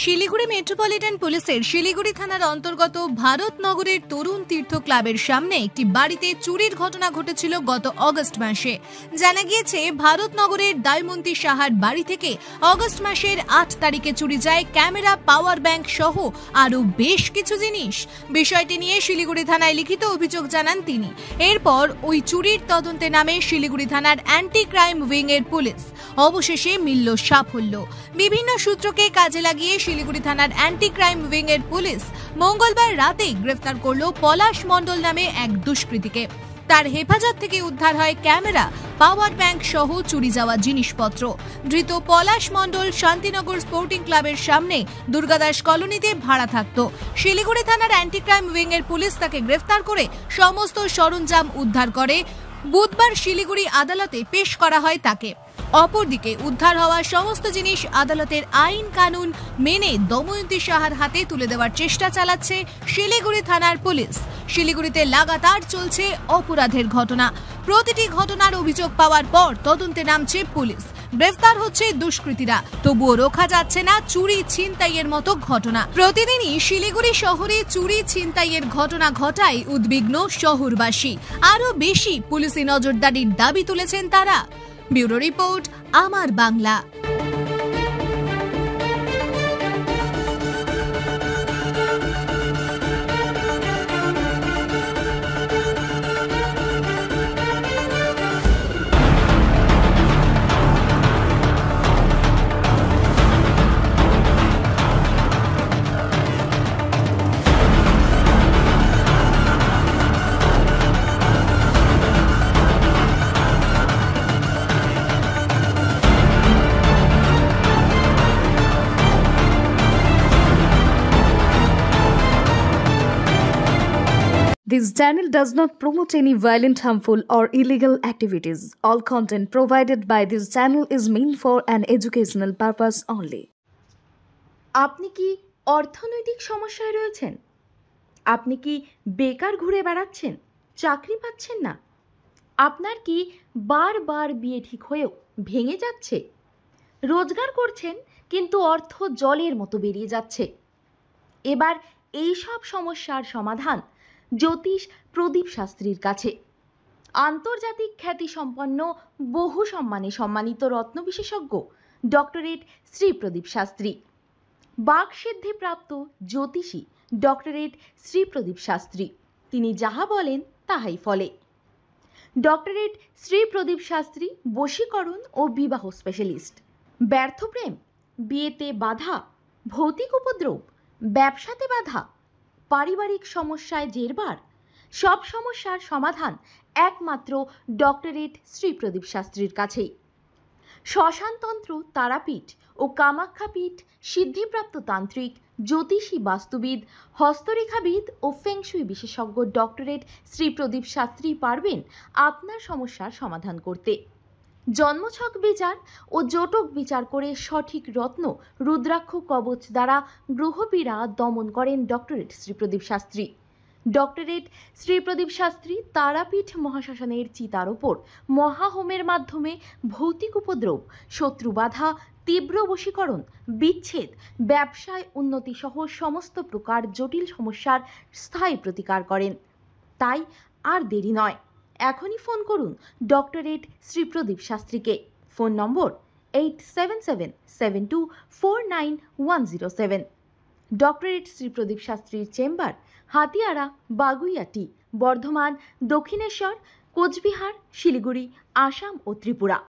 Siliguri metropolitan পুলিশের শিলিগুড়ি থানার অন্তর্গত ভারতনগরের তরুণ তীর্থ ক্লাবের সামনে একটি বাড়িতে চুরির ঘটনা ঘটেছিল গত অগস্ট মাসে। জানা গিয়েছে, ভারতনগরের দায়মন্তী সাহার বাড়ি থেকে অগস্ট মাসের 8 তারিখে চুরি যায় ক্যামেরা, পাওয়ার ব্যাংক সহ আরও বেশ কিছু জিনিস। বিষয়টি নিয়ে শিলিগুড়ি থানায় লিখিত অভিযোগ জানান তিনি। এরপর ওই চুরির তদন্তে নামে শিলিগুড়ি থানার অ্যান্টি ক্রাইম উইং এর পুলিশ। অবশেষে মিলল সাফল্য। বিভিন্ন সূত্রকে কাজে লাগিয়ে শিলিগুড়ি থানার অ্যান্টি ক্রাইম উইং এর পুলিশ মঙ্গলবার রাতেই গ্রেফতার করল পলাশ মণ্ডল নামে এক দুষ্কৃতীকে। তার হেফাজত থেকে উদ্ধার হয় ক্যামেরা, পাওয়ার ব্যাংক সহ চুরি যাওয়া জিনিসপত্র। ধৃত পলাশ মণ্ডল শান্তিনগর স্পোর্টিং ক্লাবের সামনে দুর্গাদাস কলোনিতে ভাড়া থাকত। শিলিগুড়ি থানার অ্যান্টি ক্রাইম উইং এর পুলিশ তাকে গ্রেফতার করে সমস্ত সরঞ্জাম উদ্ধার করে বুধবার শিলিগুড়ি আদালতে পেশ করা হয় তাকে। অপরদিকে উদ্ধার হওয়া সমস্ত জিনিস আদালতের আইন কানুন মেনে দময়ন্তী সাহার হাতে তুলে দেওয়ার চেষ্টা চালাচ্ছে শিলিগুড়ি থানার পুলিশ। শিলিগুড়িতে লাগাতার চলছে অপরাধের ঘটনা। প্রতিটি ঘটনার অভিযোগ পাওয়ার পর তদন্তে নামছে পুলিশ। গ্রেফতার হচ্ছে দুষ্কৃতীরা, তবুও রোখা যাচ্ছে না চুরি ছিনতাইয়ের মতো ঘটনা। প্রতিদিনই শিলিগুড়ি শহরে চুরি ছিনতাইয়ের ঘটনা ঘটায় উদ্বিগ্ন শহরবাসী। আরও বেশি পুলিশি নজরদারির দাবি তুলেছেন তারা। ব্যুরো রিপোর্ট, আমার Bangla. This channel does not promote any violent, harmful, or illegal activities. All content provided by this channel is meant for an educational purpose only. আপনি কি অর্থনৈতিক সমস্যায় রয়েছেন? আপনি কি বেকার ঘুরে বেড়াচ্ছেন, চাকরি পাচ্ছেন না? আপনার কি বারবার বিয়ে ঠিক হয়েও ভেঙে যাচ্ছে? রোজগার করছেন কিন্তু অর্থ জলের মতো বেরিয়ে যাচ্ছে। এবার এই সব সমস্যার সমাধান জ্যোতিষ প্রদীপ শাস্ত্রীর কাছে। আন্তর্জাতিক খ্যাতিসম্পন্ন বহু সম্মানে সম্মানিত রত্ন বিশেষজ্ঞ ডক্টরেট শ্রী প্রদীপ শাস্ত্রী, বাকসিদ্ধিপ্রাপ্ত জ্যোতিষী ডক্টরেট শ্রী প্রদীপ শাস্ত্রী। তিনি যাহা বলেন তাহাই ফলে। ডক্টরেট শ্রী প্রদীপ শাস্ত্রী বশীকরণ ও বিবাহ স্পেশালিস্ট। ব্যর্থ প্রেম, বিয়েতে বাধা, ভৌতিক উপদ্রব, ব্যবসাতে বাধা, পারিবারিক সমস্যায় জেরবার, সব সমস্যার সমাধান একমাত্র ডক্টরেট শ্রী প্রদীপ শাস্ত্রীর কাছেই। শ্মশানতন্ত্র, তারাপীঠ ও কামাখ্যাপীঠ, সিদ্ধিপ্রাপ্ত তান্ত্রিক, জ্যোতিষী, বাস্তুবিদ, হস্তরেখাবিদ ও ফেংশুই বিশেষজ্ঞ ডক্টরেট শ্রী প্রদীপ শাস্ত্রী পারবেন আপনার সমস্যার সমাধান করতে। জন্মছক বিচার ও জটক বিচার করে সঠিক রত্ন রুদ্রাক্ষ কবচ দ্বারা গ্রহপীড়া দমন করেন ডক্টরেট শ্রী প্রদীপ শাস্ত্রী। ডক্টরেট শ্রী প্রদীপ শাস্ত্রী তারাপীঠ মহাশ্মশানের চিতার ওপর মহাহোমের মাধ্যমে ভৌতিক উপদ্রব, শত্রু বাধা, তীব্র বশীকরণ, বিচ্ছেদ, ব্যবসায় উন্নতি সহ সমস্ত প্রকার জটিল সমস্যার স্থায়ী প্রতিকার করেন। তাই আর দেরি নয়, এখনই ফোন করুন ডক্টরেট শ্রী প্রদীপ শাস্ত্রীকে। Phone number 8777249107। Doctorate Shri Pradeep শাস্ত্রীর চেম্বার হাতিয়ারা, বাগুইয়াটি, বর্ধমান, দক্ষিণেশ্বর, কোচবিহার, শিলিগুড়ি, আসাম ও ত্রিপুরা।